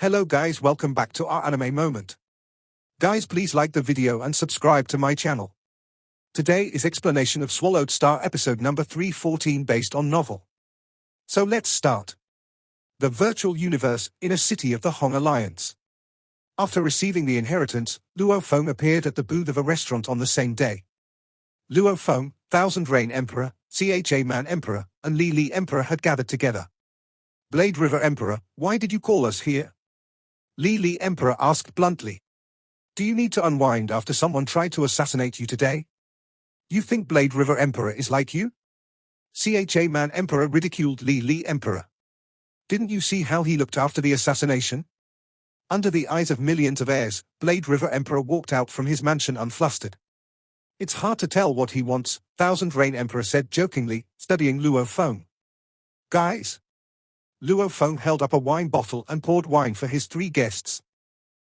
Hello guys, welcome back to our anime moment. Guys, please like the video and subscribe to my channel. Today is explanation of Swallowed Star episode number 314 based on novel. So let's start. The virtual universe in a city of the Hong Alliance. After receiving the inheritance, Luo Feng appeared at the booth of a restaurant on the same day. Luo Feng, Thousand Rain Emperor, Cha Man Emperor, and Li Emperor had gathered together. Blade River Emperor, why did you call us here? Li Emperor asked bluntly. Do you need to unwind after someone tried to assassinate you today? You think Blade River Emperor is like you? Cha Man Emperor ridiculed Li Emperor. Didn't you see how he looked after the assassination? Under the eyes of millions of heirs, Blade River Emperor walked out from his mansion unflustered. It's hard to tell what he wants, Thousand Rain Emperor said jokingly, studying Luo Feng. Guys? Luo Feng held up a wine bottle and poured wine for his three guests.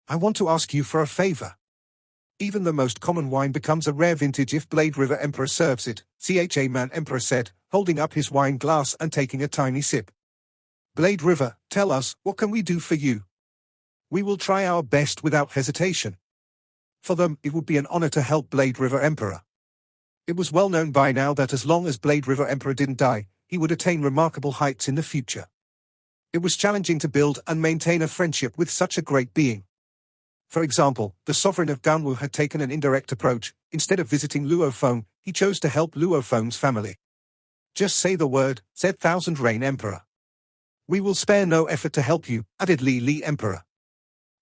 I want to ask you for a favor. Even the most common wine becomes a rare vintage if Blade River Emperor serves it, Cha Man Emperor said, holding up his wine glass and taking a tiny sip. Blade River, tell us, what can we do for you? We will try our best without hesitation. For them, it would be an honor to help Blade River Emperor. It was well known by now that as long as Blade River Emperor didn't die, he would attain remarkable heights in the future. It was challenging to build and maintain a friendship with such a great being. For example, the sovereign of Ganwu had taken an indirect approach. Instead of visiting Luo Feng, he chose to help Luo Feng's family. Just say the word, said Thousand Rain Emperor. We will spare no effort to help you, added Li Emperor.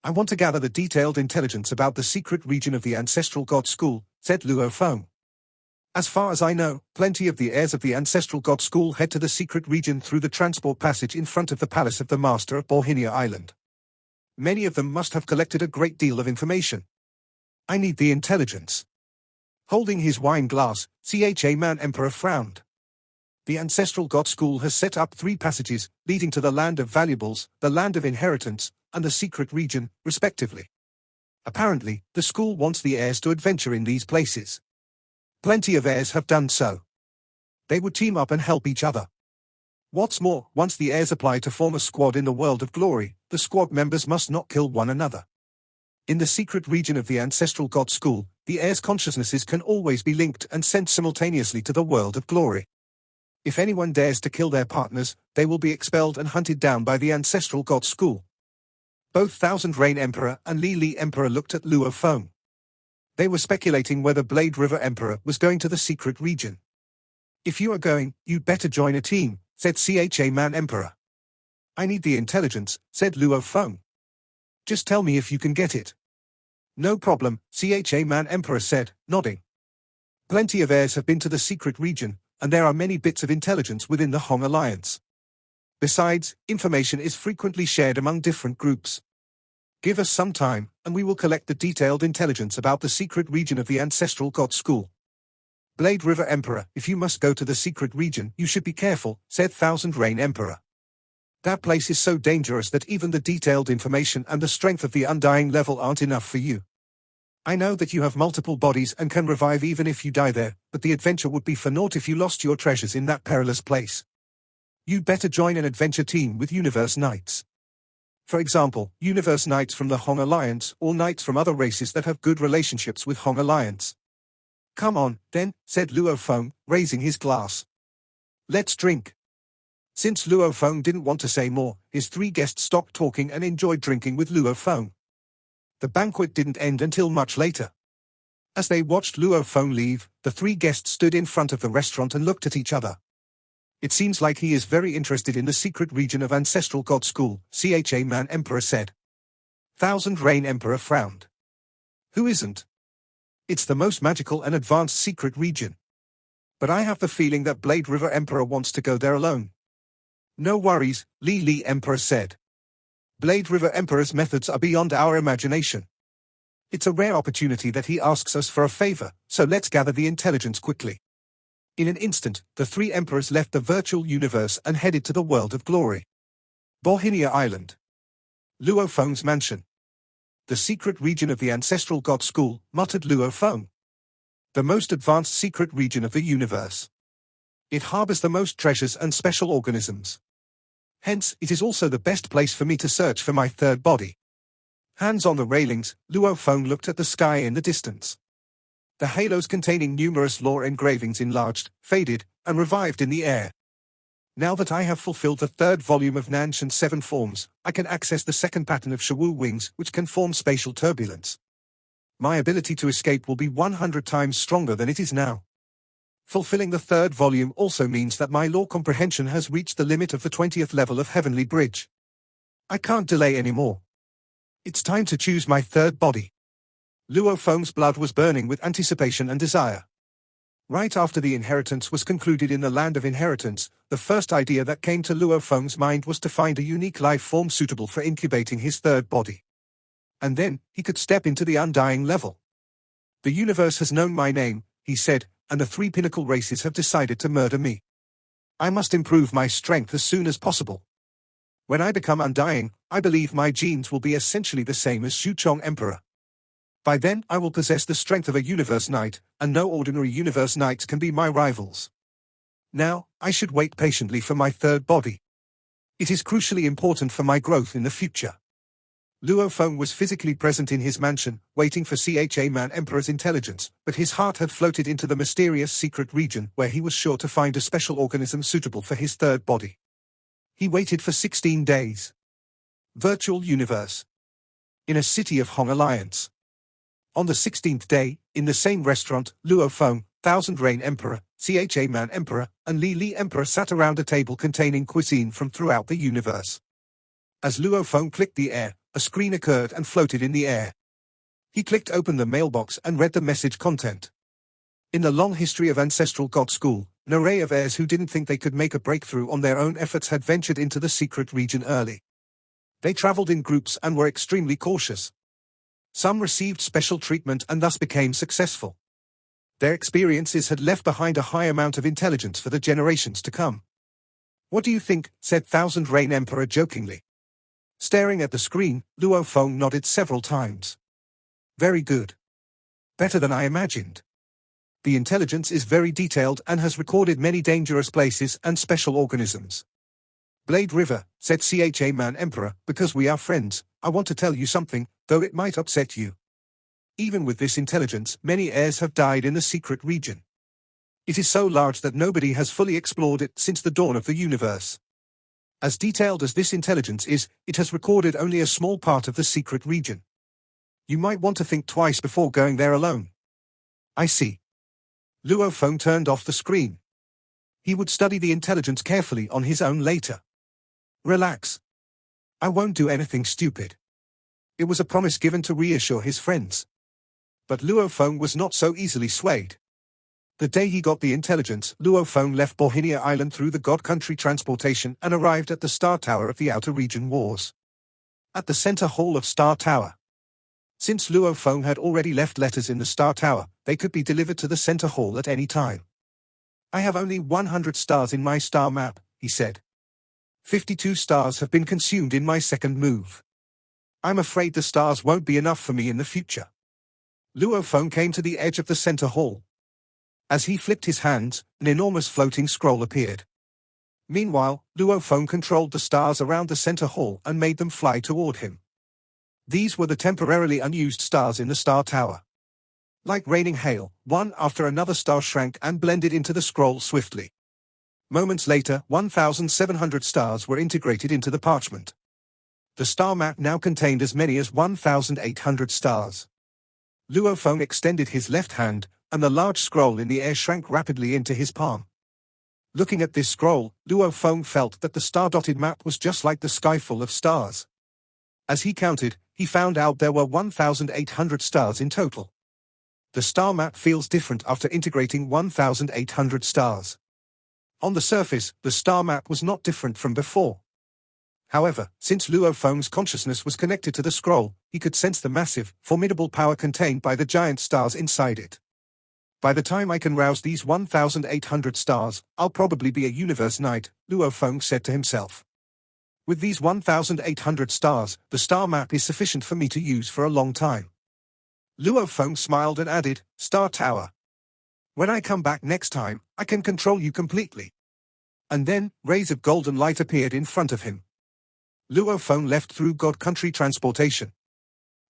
I want to gather the detailed intelligence about the secret region of the Ancestral God School, said Luo Feng. As far as I know, plenty of the heirs of the Ancestral God School head to the secret region through the transport passage in front of the palace of the Master of Bohinia Island. Many of them must have collected a great deal of information. I need the intelligence. Holding his wine glass, Cha Man Emperor frowned. The Ancestral God School has set up 3 passages, leading to the Land of Valuables, the Land of Inheritance, and the Secret Region, respectively. Apparently, the school wants the heirs to adventure in these places. Plenty of heirs have done so. They would team up and help each other. What's more, once the heirs apply to form a squad in the world of glory, the squad members must not kill one another. In the secret region of the Ancestral God School, the heirs' consciousnesses can always be linked and sent simultaneously to the world of glory. If anyone dares to kill their partners, they will be expelled and hunted down by the Ancestral God School. Both Thousand Rain Emperor and Li Emperor looked at Luo Feng. They were speculating whether Blade River Emperor was going to the secret region. If you are going, you'd better join a team, said Cha Man Emperor. I need the intelligence, said Luo Feng. Just tell me if you can get it. No problem, Cha Man Emperor said, nodding. Plenty of heirs have been to the secret region, and there are many bits of intelligence within the Hong Alliance. Besides, information is frequently shared among different groups. Give us some time, and we will collect the detailed intelligence about the secret region of the Ancestral God School. Blade River Emperor, if you must go to the secret region, you should be careful, said Thousand Rain Emperor. That place is so dangerous that even the detailed information and the strength of the Undying level aren't enough for you. I know that you have multiple bodies and can revive even if you die there, but the adventure would be for naught if you lost your treasures in that perilous place. You'd better join an adventure team with Universe Knights. For example, Universe Knights from the Hong Alliance or Knights from other races that have good relationships with Hong Alliance. Come on, then, said Luo Feng, raising his glass. Let's drink. Since Luo Feng didn't want to say more, his 3 guests stopped talking and enjoyed drinking with Luo Feng. The banquet didn't end until much later. As they watched Luo Feng leave, the 3 guests stood in front of the restaurant and looked at each other. It seems like he is very interested in the secret region of Ancestral God School, Cha Man Emperor said. Thousand Rain Emperor frowned. Who isn't? It's the most magical and advanced secret region. But I have the feeling that Blade River Emperor wants to go there alone. No worries, Li Emperor said. Blade River Emperor's methods are beyond our imagination. It's a rare opportunity that he asks us for a favor, so let's gather the intelligence quickly. In an instant, the 3 emperors left the virtual universe and headed to the world of glory. Bohinia Island. Luo Feng's mansion. The secret region of the Ancestral God School, muttered Luo Feng. The most advanced secret region of the universe. It harbors the most treasures and special organisms. Hence, it is also the best place for me to search for my third body. Hands on the railings, Luo Feng looked at the sky in the distance. The halos containing numerous lore engravings enlarged, faded, and revived in the air. Now that I have fulfilled the third volume of Nanshan's 7 forms, I can access the second pattern of Shawu wings, which can form spatial turbulence. My ability to escape will be 100 times stronger than it is now. Fulfilling the third volume also means that my lore comprehension has reached the limit of the 20th level of Heavenly Bridge. I can't delay anymore. It's time to choose my third body. Luo Feng's blood was burning with anticipation and desire. Right after the inheritance was concluded in the Land of Inheritance, the first idea that came to Luo Feng's mind was to find a unique life form suitable for incubating his third body. And then, he could step into the undying level. The universe has known my name, he said, and the 3 pinnacle races have decided to murder me. I must improve my strength as soon as possible. When I become undying, I believe my genes will be essentially the same as Xuchong Emperor. By then, I will possess the strength of a Universe Knight, and no ordinary Universe Knights can be my rivals. Now, I should wait patiently for my third body. It is crucially important for my growth in the future. Luo Feng was physically present in his mansion, waiting for Cha-Man Emperor's intelligence, but his heart had floated into the mysterious secret region where he was sure to find a special organism suitable for his third body. He waited for 16 days. Virtual Universe. In a city of Hong Alliance. On the 16th day, in the same restaurant, Luo Feng, Thousand Rain Emperor, Cha-Man Emperor, and Li Emperor sat around a table containing cuisine from throughout the universe. As Luo Feng clicked the air, a screen occurred and floated in the air. He clicked open the mailbox and read the message content. In the long history of Ancestral God School, an array of heirs who didn't think they could make a breakthrough on their own efforts had ventured into the secret region early. They traveled in groups and were extremely cautious. Some received special treatment and thus became successful. Their experiences had left behind a high amount of intelligence for the generations to come. What do you think? Said Thousand Rain Emperor jokingly. Staring at the screen, Luo Feng nodded several times. Very good. Better than I imagined. The intelligence is very detailed and has recorded many dangerous places and special organisms. Blade River, said Cha-Man Emperor, because we are friends, I want to tell you something, though it might upset you. Even with this intelligence, many heirs have died in the secret region. It is so large that nobody has fully explored it since the dawn of the universe. As detailed as this intelligence is, it has recorded only a small part of the secret region. You might want to think twice before going there alone. I see. Luo Feng turned off the screen. He would study the intelligence carefully on his own later. Relax. I won't do anything stupid. It was a promise given to reassure his friends. But Luo Feng was not so easily swayed. The day he got the intelligence, Luo Feng left Bohinia Island through the God Country transportation and arrived at the Star Tower of the Outer Region Wars. At the center hall of Star Tower. Since Luo Feng had already left letters in the Star Tower, they could be delivered to the center hall at any time. I have only 100 stars in my star map, he said. 52 stars have been consumed in my second move. I'm afraid the stars won't be enough for me in the future. Luo Feng came to the edge of the center hall. As he flipped his hands, an enormous floating scroll appeared. Meanwhile, Luo Feng controlled the stars around the center hall and made them fly toward him. These were the temporarily unused stars in the Star Tower. Like raining hail, one after another star shrank and blended into the scroll swiftly. Moments later, 1,700 stars were integrated into the parchment. The star map now contained as many as 1,800 stars. Luo Feng extended his left hand, and the large scroll in the air shrank rapidly into his palm. Looking at this scroll, Luo Feng felt that the star-dotted map was just like the sky full of stars. As he counted, he found out there were 1,800 stars in total. The star map feels different after integrating 1,800 stars. On the surface, the star map was not different from before. However, since Luo Feng's consciousness was connected to the scroll, he could sense the massive, formidable power contained by the giant stars inside it. By the time I can rouse these 1,800 stars, I'll probably be a Universe Knight, Luo Feng said to himself. With these 1,800 stars, the star map is sufficient for me to use for a long time. Luo Feng smiled and added, Star Tower. When I come back next time, I can control you completely. And then, rays of golden light appeared in front of him. Luo Feng left through God Country Transportation.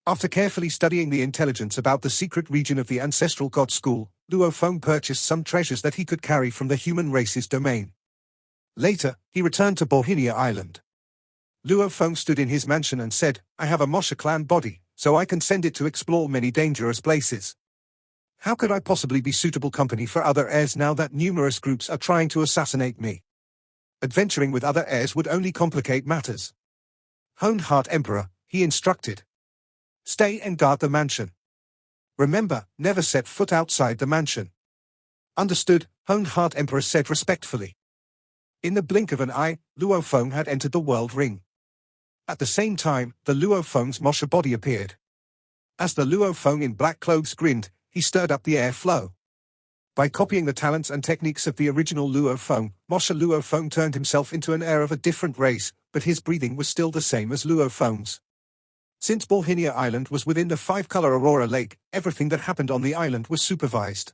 After carefully studying the intelligence about the secret region of the ancestral God School, Luo Feng purchased some treasures that he could carry from the human race's domain. Later, he returned to Bohinia Island. Luo Feng stood in his mansion and said, "I have a Mosha clan body, so I can send it to explore many dangerous places. How could I possibly be suitable company for other heirs now that numerous groups are trying to assassinate me? Adventuring with other heirs would only complicate matters." Hohenheart Emperor, he instructed. "Stay and guard the mansion. Remember, never set foot outside the mansion." "Understood," Hohenheart Emperor said respectfully. In the blink of an eye, Luo Feng had entered the world ring. At the same time, the Luo Feng's Mosha body appeared. As the Luo Feng in black clothes grinned, he stirred up the air flow. By copying the talents and techniques of the original Luo Feng, Mosha Luo Feng turned himself into an heir of a different race, but his breathing was still the same as Luo Feng's. Since Bohinia Island was within the five-color Aurora Lake, everything that happened on the island was supervised.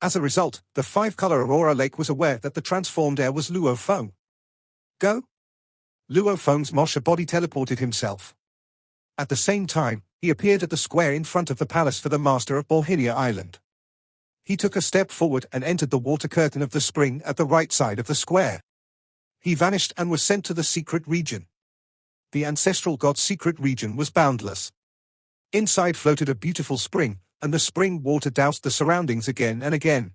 As a result, the five-color Aurora Lake was aware that the transformed heir was Luo Feng. Go! Luo Feng's Mosha body teleported himself. At the same time, he appeared at the square in front of the palace for the master of Bohinia Island. He took a step forward and entered the water curtain of the spring at the right side of the square. He vanished and was sent to the secret region. The ancestral god's secret region was boundless. Inside floated a beautiful spring, and the spring water doused the surroundings again and again.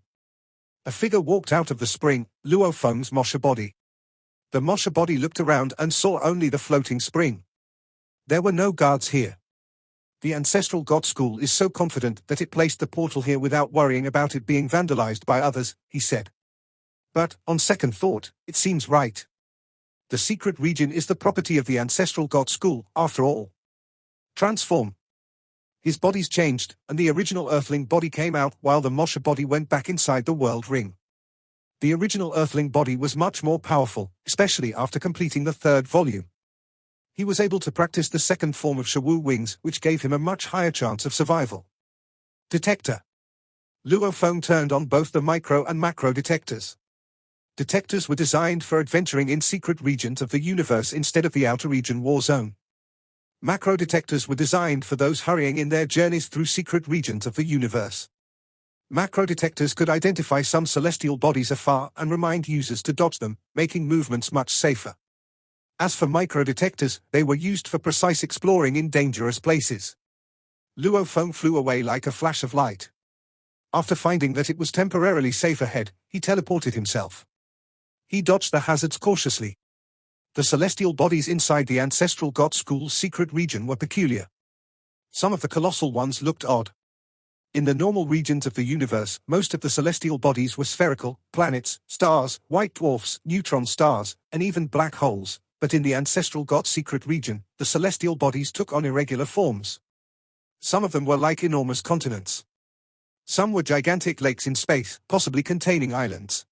A figure walked out of the spring, Luo Feng's Mosha body. The Mosha body looked around and saw only the floating spring. There were no guards here. The ancestral god school is so confident that it placed the portal here without worrying about it being vandalized by others, he said. But, on second thought, it seems right. The secret region is the property of the ancestral god school, after all. Transform. His bodies changed, and the original Earthling body came out while the Mosha body went back inside the world ring. The original Earthling body was much more powerful, especially after completing the third volume. He was able to practice the second form of Shawu wings, which gave him a much higher chance of survival. Detector. Luo Feng turned on both the micro and macro detectors. Detectors were designed for adventuring in secret regions of the universe instead of the outer region war zone. Macro detectors were designed for those hurrying in their journeys through secret regions of the universe. Macro detectors could identify some celestial bodies afar and remind users to dodge them, making movements much safer. As for micro detectors, they were used for precise exploring in dangerous places. Luo Feng flew away like a flash of light. After finding that it was temporarily safe ahead, he teleported himself. He dodged the hazards cautiously. The celestial bodies inside the ancestral god school's secret region were peculiar. Some of the colossal ones looked odd. In the normal regions of the universe, most of the celestial bodies were spherical, planets, stars, white dwarfs, neutron stars, and even black holes, but in the ancestral god secret region, the celestial bodies took on irregular forms. Some of them were like enormous continents. Some were gigantic lakes in space, possibly containing islands.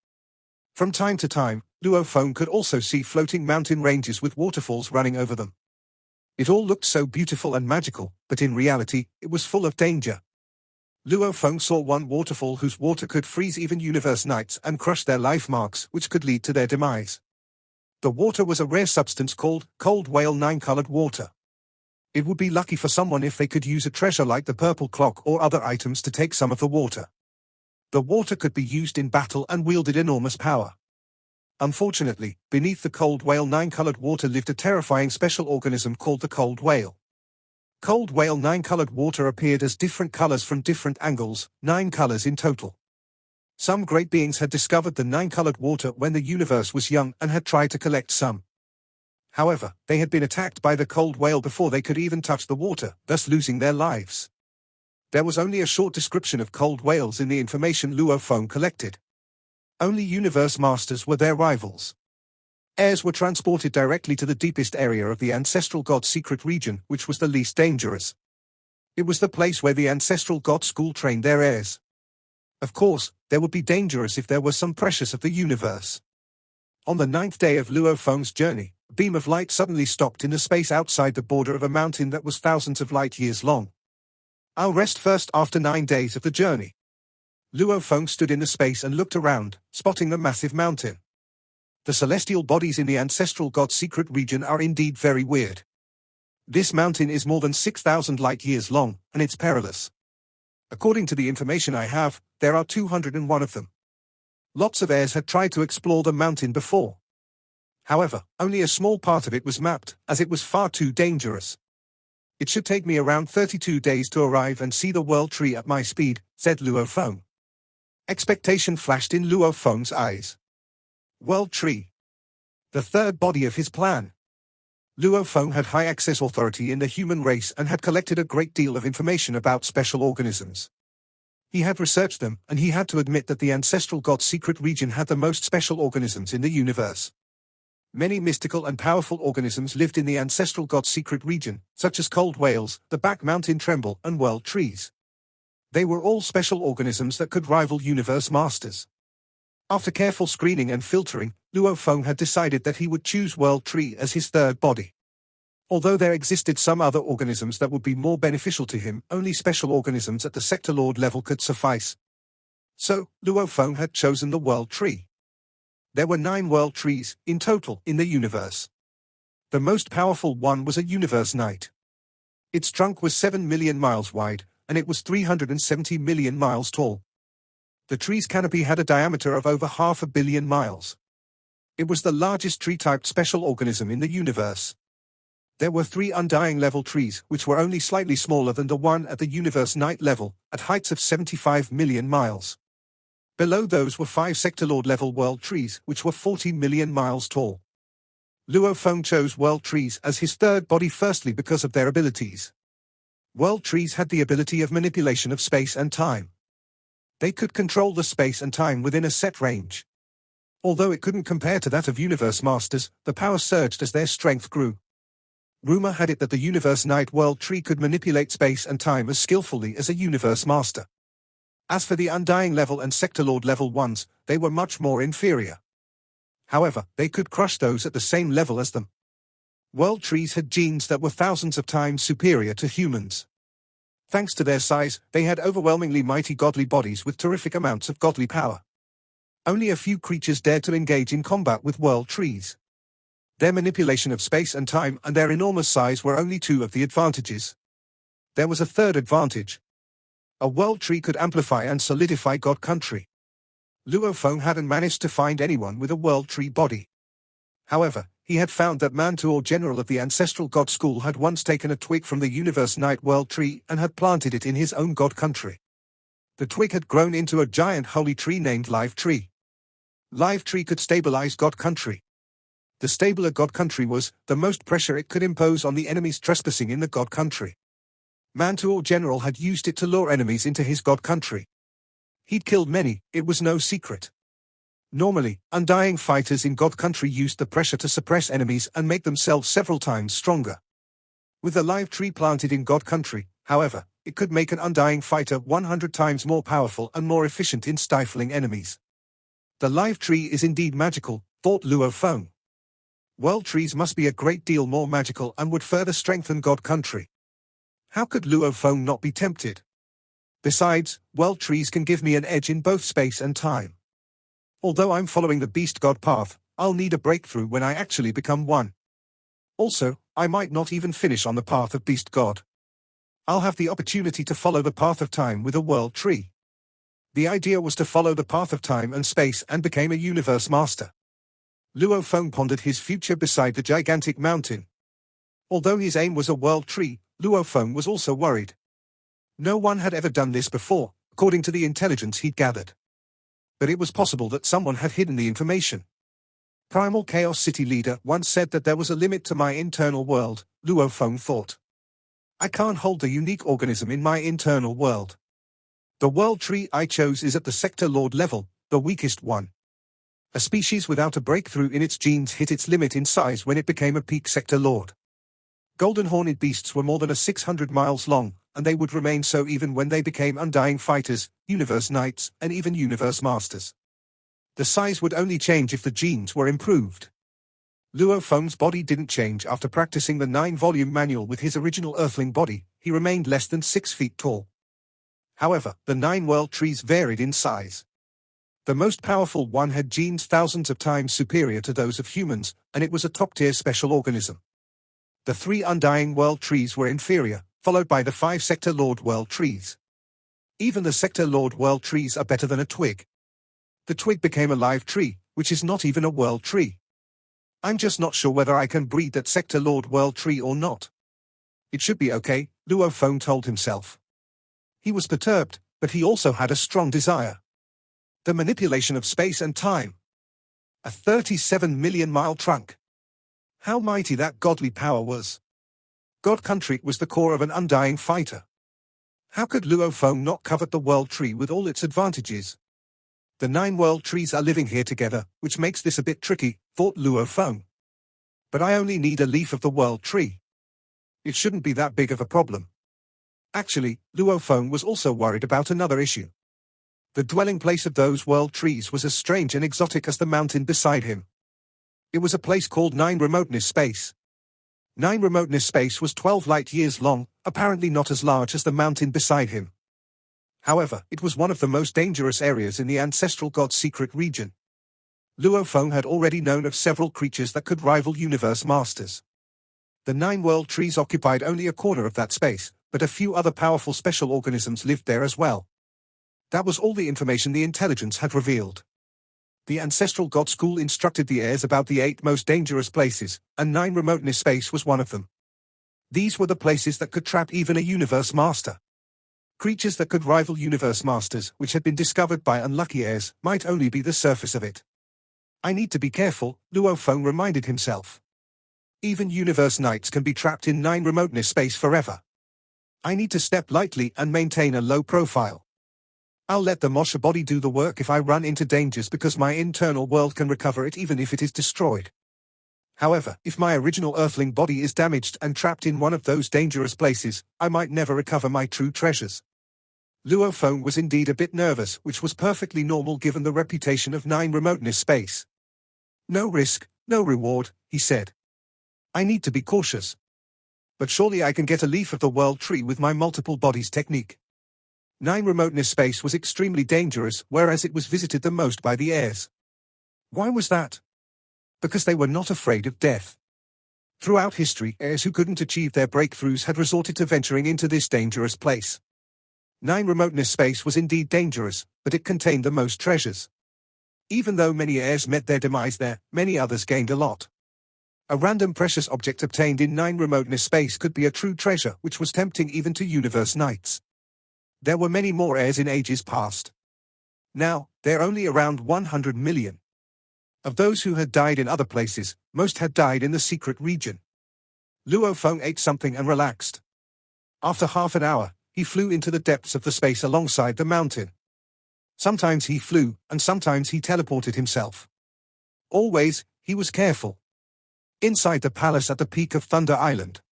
From time to time, Luo Feng could also see floating mountain ranges with waterfalls running over them. It all looked so beautiful and magical, but in reality, it was full of danger. Luo Feng saw one waterfall whose water could freeze even universe knights and crush their life marks, which could lead to their demise. The water was a rare substance called cold whale nine-colored water. It would be lucky for someone if they could use a treasure like the purple clock or other items to take some of the water. The water could be used in battle and wielded enormous power. Unfortunately, beneath the cold whale nine-colored water lived a terrifying special organism called the cold whale. Cold whale nine-colored water appeared as different colors from different angles, 9 colors in total. Some great beings had discovered the nine-colored water when the universe was young and had tried to collect some. However, they had been attacked by the cold whale before they could even touch the water, thus losing their lives. There was only a short description of cold whales in the information Luo Feng collected. Only universe masters were their rivals. Heirs were transported directly to the deepest area of the ancestral god's secret region, which was the least dangerous. It was the place where the ancestral god school trained their heirs. Of course, there would be dangerous if there were some precious of the universe. On the 9th day of Luo Feng's journey, a beam of light suddenly stopped in the space outside the border of a mountain that was thousands of light years long. "I'll rest first after 9 days of the journey." Luo Feng stood in the space and looked around, spotting the massive mountain. The celestial bodies in the ancestral god's secret region are indeed very weird. This mountain is more than 6,000 light-years long, and it's perilous. According to the information I have, there are 201 of them. Lots of heirs had tried to explore the mountain before. However, only a small part of it was mapped, as it was far too dangerous. It should take me around 32 days to arrive and see the world tree at my speed, said Luo Feng. Expectation flashed in Luo Feng's eyes. World tree. The third body of his plan. Luo Feng had high access authority in the human race and had collected a great deal of information about special organisms. He had researched them, and he had to admit that the ancestral god's secret region had the most special organisms in the universe. Many mystical and powerful organisms lived in the ancestral god's secret region, such as cold whales, the back mountain tremble, and world trees. They were all special organisms that could rival universe masters. After careful screening and filtering, Luo Feng had decided that he would choose world tree as his third body. Although there existed some other organisms that would be more beneficial to him, only special organisms at the sector lord level could suffice. So, Luo Feng had chosen the world tree. There were 9 world trees, in total, in the universe. The most powerful one was a universe knight. Its trunk was 7 million miles wide, and it was 370 million miles tall. The tree's canopy had a diameter of over 500 million miles. It was the largest tree-typed special organism in the universe. There were 3 undying level trees, which were only slightly smaller than the one at the universe knight level, at heights of 75 million miles. Below those were 5 sector lord level world trees, which were 40 million miles tall. Luo Feng chose world trees as his third body firstly because of their abilities. World trees had the ability of manipulation of space and time. They could control the space and time within a set range. Although it couldn't compare to that of universe masters, the power surged as their strength grew. Rumor had it that the universe knight world tree could manipulate space and time as skillfully as a universe master. As for the undying level and sector lord level ones, they were much more inferior. However, they could crush those at the same level as them. World trees had genes that were thousands of times superior to humans. Thanks to their size, they had overwhelmingly mighty godly bodies with terrific amounts of godly power. Only a few creatures dared to engage in combat with world trees. Their manipulation of space and time and their enormous size were only 2 of the advantages. There was a third advantage. A world tree could amplify and solidify God Country. Luo Feng hadn't managed to find anyone with a world tree body. However, he had found that Mantua General of the Ancestral God School had once taken a twig from the Universe Knight world tree and had planted it in his own God Country. The twig had grown into a giant holy tree named Live Tree. Live Tree could stabilize God Country. The stabler God Country was, the most pressure it could impose on the enemies trespassing in the God Country. Mantua General had used it to lure enemies into his God Country. He'd killed many, it was no secret. Normally, undying fighters in God Country used the pressure to suppress enemies and make themselves several times stronger. With the Live Tree planted in God Country, however, it could make an undying fighter 100 times more powerful and more efficient in stifling enemies. The Live Tree is indeed magical, thought Luo Feng. World trees must be a great deal more magical and would further strengthen God Country. How could Luo Feng not be tempted? Besides, world trees can give me an edge in both space and time. Although I'm following the Beast God path, I'll need a breakthrough when I actually become one. Also, I might not even finish on the path of Beast God. I'll have the opportunity to follow the path of time with a world tree. The idea was to follow the path of time and space and became a universe master. Luo Feng pondered his future beside the gigantic mountain. Although his aim was a world tree, Luo Feng was also worried. No one had ever done this before, according to the intelligence he'd gathered. But it was possible that someone had hidden the information. Primal Chaos City leader once said that there was a limit to my internal world, Luo Feng thought. I can't hold the unique organism in my internal world. The world tree I chose is at the sector lord level, the weakest one. A species without a breakthrough in its genes hit its limit in size when it became a peak sector lord. Golden horned beasts were more than 600 miles long, and they would remain so even when they became undying fighters, universe knights, and even universe masters. The size would only change if the genes were improved. Luo Feng's body didn't change after practicing the 9-volume manual with his original earthling body. He remained less than 6 feet tall. However, the 9 world trees varied in size. The most powerful one had genes thousands of times superior to those of humans, and it was a top-tier special organism. The 3 undying world trees were inferior, followed by the 5 sector lord world trees. Even the sector lord world trees are better than a twig. The twig became a live tree, which is not even a world tree. I'm just not sure whether I can breed that sector lord world tree or not. It should be okay, Luo Feng told himself. He was perturbed, but he also had a strong desire. The manipulation of space and time. A 37 million mile trunk. How mighty that godly power was. God country was the core of an undying fighter. How could Luo Feng not covet the world tree with all its advantages? The 9 world trees are living here together, which makes this a bit tricky, thought Luo Feng. But I only need a leaf of the world tree. It shouldn't be that big of a problem. Actually, Luo Feng was also worried about another issue. The dwelling place of those world trees was as strange and exotic as the mountain beside him. It was a place called 9 Remoteness Space. 9 Remoteness Space was 12 light years long, apparently not as large as the mountain beside him. However, it was one of the most dangerous areas in the ancestral god's secret region. Luo Feng had already known of several creatures that could rival universe masters. The 9 world trees occupied only a corner of that space, but a few other powerful special organisms lived there as well. That was all the information the intelligence had revealed. The ancestral god school instructed the heirs about the 8 most dangerous places, and 9 Remoteness Space was one of them. These were the places that could trap even a universe master. Creatures that could rival universe masters, which had been discovered by unlucky heirs, might only be the surface of it. I need to be careful, Luo Feng reminded himself. Even universe knights can be trapped in 9 Remoteness Space forever. I need to step lightly and maintain a low profile. I'll let the Mosha body do the work if I run into dangers because my internal world can recover it even if it is destroyed. However, if my original earthling body is damaged and trapped in one of those dangerous places, I might never recover my true treasures. Luo Feng was indeed a bit nervous, which was perfectly normal given the reputation of 9 Remoteness Space. No risk, no reward, he said. I need to be cautious. But surely I can get a leaf of the world tree with my multiple bodies technique. 9 Remoteness Space was extremely dangerous, whereas it was visited the most by the heirs. Why was that? Because they were not afraid of death. Throughout history, heirs who couldn't achieve their breakthroughs had resorted to venturing into this dangerous place. 9 Remoteness Space was indeed dangerous, but it contained the most treasures. Even though many heirs met their demise there, many others gained a lot. A random precious object obtained in 9 Remoteness Space could be a true treasure, which was tempting even to universe knights. There were many more heirs in ages past. Now, there are only around 100 million. Of those who had died in other places, most had died in the secret region. Luo Feng ate something and relaxed. After half an hour, he flew into the depths of the space alongside the mountain. Sometimes he flew, and sometimes he teleported himself. Always, he was careful. Inside the palace at the peak of Thunder Island,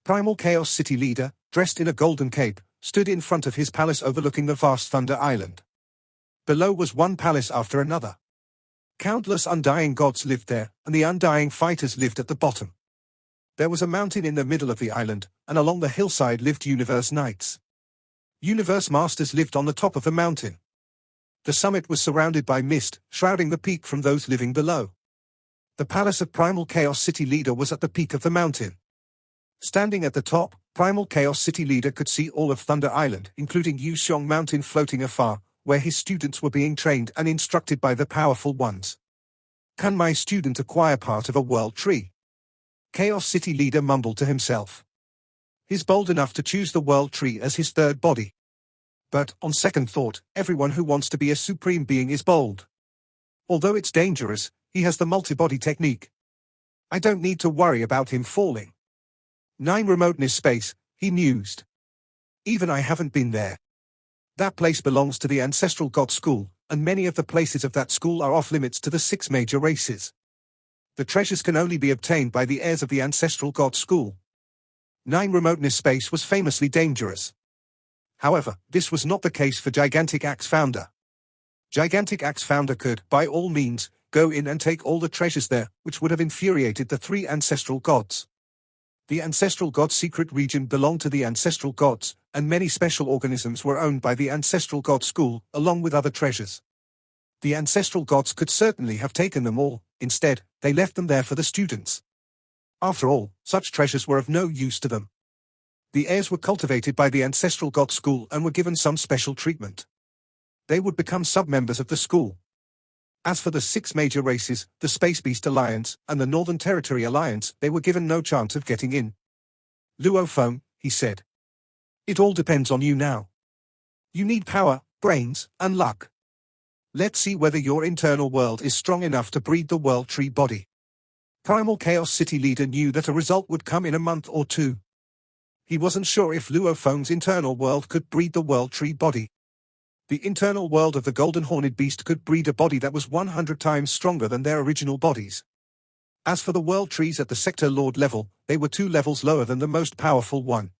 Primal Chaos City leader, dressed in a golden cape, stood in front of his palace overlooking the vast Thunder Island. Below was one palace after another. Countless undying gods lived there, and the undying fighters lived at the bottom. There was a mountain in the middle of the island, and along the hillside lived universe knights. Universe masters lived on the top of the mountain. The summit was surrounded by mist, shrouding the peak from those living below. The palace of Primal Chaos City leader was at the peak of the mountain. Standing at the top, Primal Chaos City leader could see all of Thunder Island, including Yuxiong Mountain floating afar, where his students were being trained and instructed by the powerful ones. Can my student acquire part of a world tree? Chaos City leader mumbled to himself. He's bold enough to choose the world tree as his third body. But, on second thought, everyone who wants to be a supreme being is bold. Although it's dangerous, he has the multi-body technique. I don't need to worry about him falling. 9 Remoteness Space, he mused. Even I haven't been there. That place belongs to the ancestral god school, and many of the places of that school are off-limits to the 6 major races. The treasures can only be obtained by the heirs of the ancestral god school. 9 Remoteness Space was famously dangerous. However, this was not the case for Gigantic Axe Founder. Gigantic Axe Founder could, by all means, go in and take all the treasures there, which would have infuriated the 3 ancestral gods. The ancestral god's secret region belonged to the ancestral gods, and many special organisms were owned by the ancestral god school, along with other treasures. The ancestral gods could certainly have taken them all. Instead, they left them there for the students. After all, such treasures were of no use to them. The heirs were cultivated by the ancestral god school and were given some special treatment. They would become sub-members of the school. As for the 6 major races, the Space Beast Alliance and the Northern Territory Alliance, they were given no chance of getting in. Luo Feng, he said. It all depends on you now. You need power, brains, and luck. Let's see whether your internal world is strong enough to breed the World Tree body. Primal Chaos City leader knew that a result would come in a month or 2. He wasn't sure if Luo Feng's internal world could breed the World Tree body. The internal world of the Golden Horned Beast could breed a body that was 100 times stronger than their original bodies. As for the World Trees at the Sector Lord level, they were 2 levels lower than the most powerful one.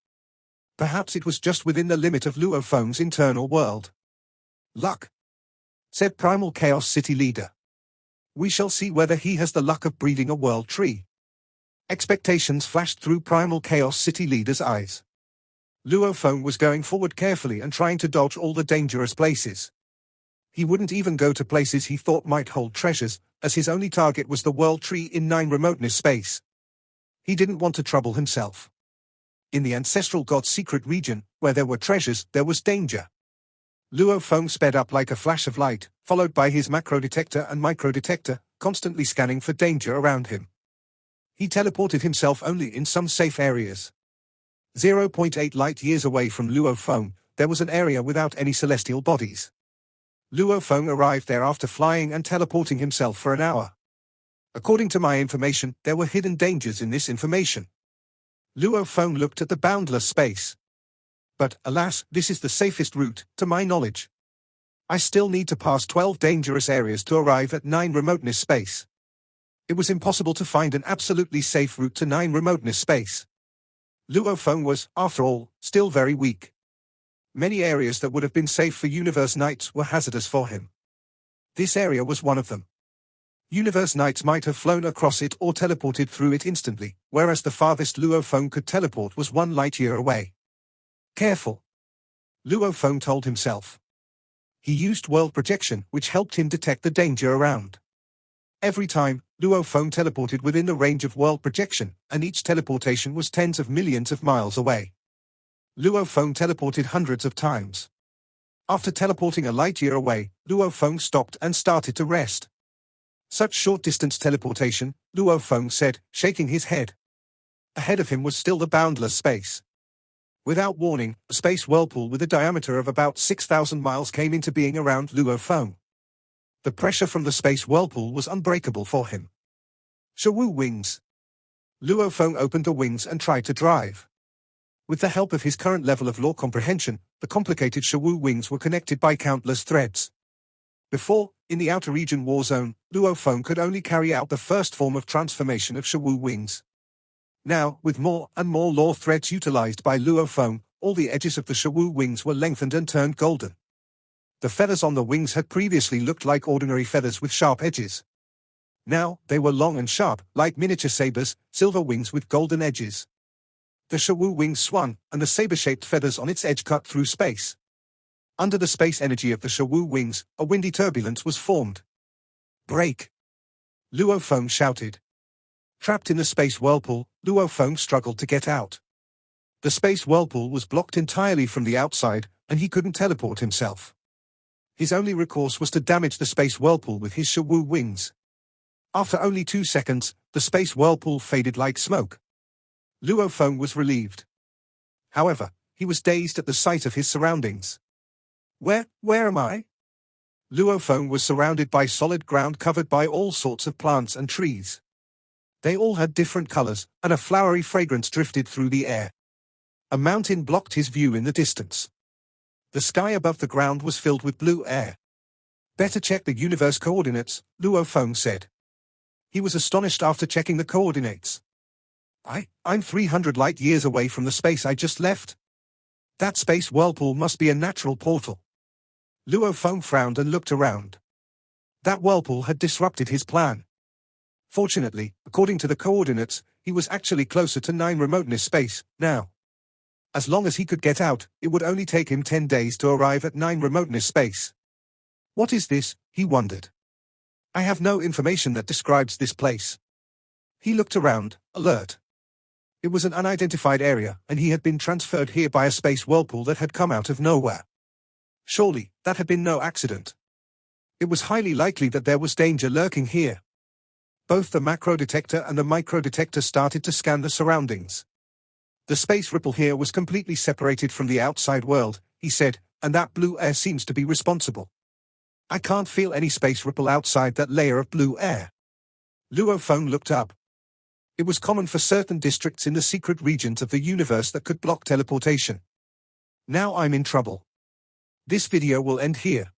Perhaps it was just within the limit of Luo Feng's internal world. Luck, said Primal Chaos City leader. We shall see whether he has the luck of breeding a World Tree. Expectations flashed through Primal Chaos City leader's eyes. Luo Feng was going forward carefully and trying to dodge all the dangerous places. He wouldn't even go to places he thought might hold treasures, as his only target was the World Tree in 9 remoteness space. He didn't want to trouble himself. In the ancestral god's secret region, where there were treasures, there was danger. Luo Feng sped up like a flash of light, followed by his macro detector and micro detector, constantly scanning for danger around him. He teleported himself only in some safe areas. 0.8 light-years away from Luo Feng, there was an area without any celestial bodies. Luo Feng arrived there after flying and teleporting himself for an hour. According to my information, there were hidden dangers in this information. Luo Feng looked at the boundless space. But, alas, this is the safest route, to my knowledge. I still need to pass 12 dangerous areas to arrive at 9 remoteness space. It was impossible to find an absolutely safe route to 9 remoteness space. Luo Feng was, after all, still very weak. Many areas that would have been safe for Universe Knights were hazardous for him. This area was one of them. Universe Knights might have flown across it or teleported through it instantly, whereas the farthest Luo Feng could teleport was 1 light-year away. Careful, Luo Feng told himself. He used world projection, which helped him detect the danger around. Every time, Luo Feng teleported within the range of world projection, and each teleportation was tens of millions of miles away. Luo Feng teleported hundreds of times. After teleporting a light-year away, Luo Feng stopped and started to rest. Such short-distance teleportation, Luo Feng said, shaking his head. Ahead of him was still the boundless space. Without warning, a space whirlpool with a diameter of about 6,000 miles came into being around Luo Feng. The pressure from the space whirlpool was unbreakable for him. Shawu wings. Luo Feng opened the wings and tried to drive. With the help of his current level of law comprehension, the complicated Shawu wings were connected by countless threads. Before, in the outer region war zone, Luo Feng could only carry out the first form of transformation of Shawu wings. Now, with more and more law threads utilized by Luo Feng, all the edges of the Shawu wings were lengthened and turned golden. The feathers on the wings had previously looked like ordinary feathers with sharp edges. Now, they were long and sharp, like miniature sabers, silver wings with golden edges. The Shawu wings swung, and the saber-shaped feathers on its edge cut through space. Under the space energy of the Shawu wings, a windy turbulence was formed. Break! Luo Feng shouted. Trapped in the space whirlpool, Luo Feng struggled to get out. The space whirlpool was blocked entirely from the outside, and he couldn't teleport himself. His only recourse was to damage the space whirlpool with his Shawu wings. After only 2 seconds, the space whirlpool faded like smoke. Luo Feng was relieved. However, he was dazed at the sight of his surroundings. Where am I? Luo Feng was surrounded by solid ground covered by all sorts of plants and trees. They all had different colors, and a flowery fragrance drifted through the air. A mountain blocked his view in the distance. The sky above the ground was filled with blue air. Better check the universe coordinates, Luo Feng said. He was astonished after checking the coordinates. I'm 300 light-years away from the space I just left. That space whirlpool must be a natural portal. Luo Feng frowned and looked around. That whirlpool had disrupted his plan. Fortunately, according to the coordinates, he was actually closer to 9 remoteness space, now. As long as he could get out, it would only take him 10 days to arrive at 9 remoteness space. What is this? He wondered. I have no information that describes this place. He looked around, alert. It was an unidentified area, and he had been transferred here by a space whirlpool that had come out of nowhere. Surely, that had been no accident. It was highly likely that there was danger lurking here. Both the macro detector and the micro detector started to scan the surroundings. The space ripple here was completely separated from the outside world, he said, and that blue air seems to be responsible. I can't feel any space ripple outside that layer of blue air. Luo Feng looked up. It was common for certain districts in the secret regions of the universe that could block teleportation. Now I'm in trouble. This video will end here.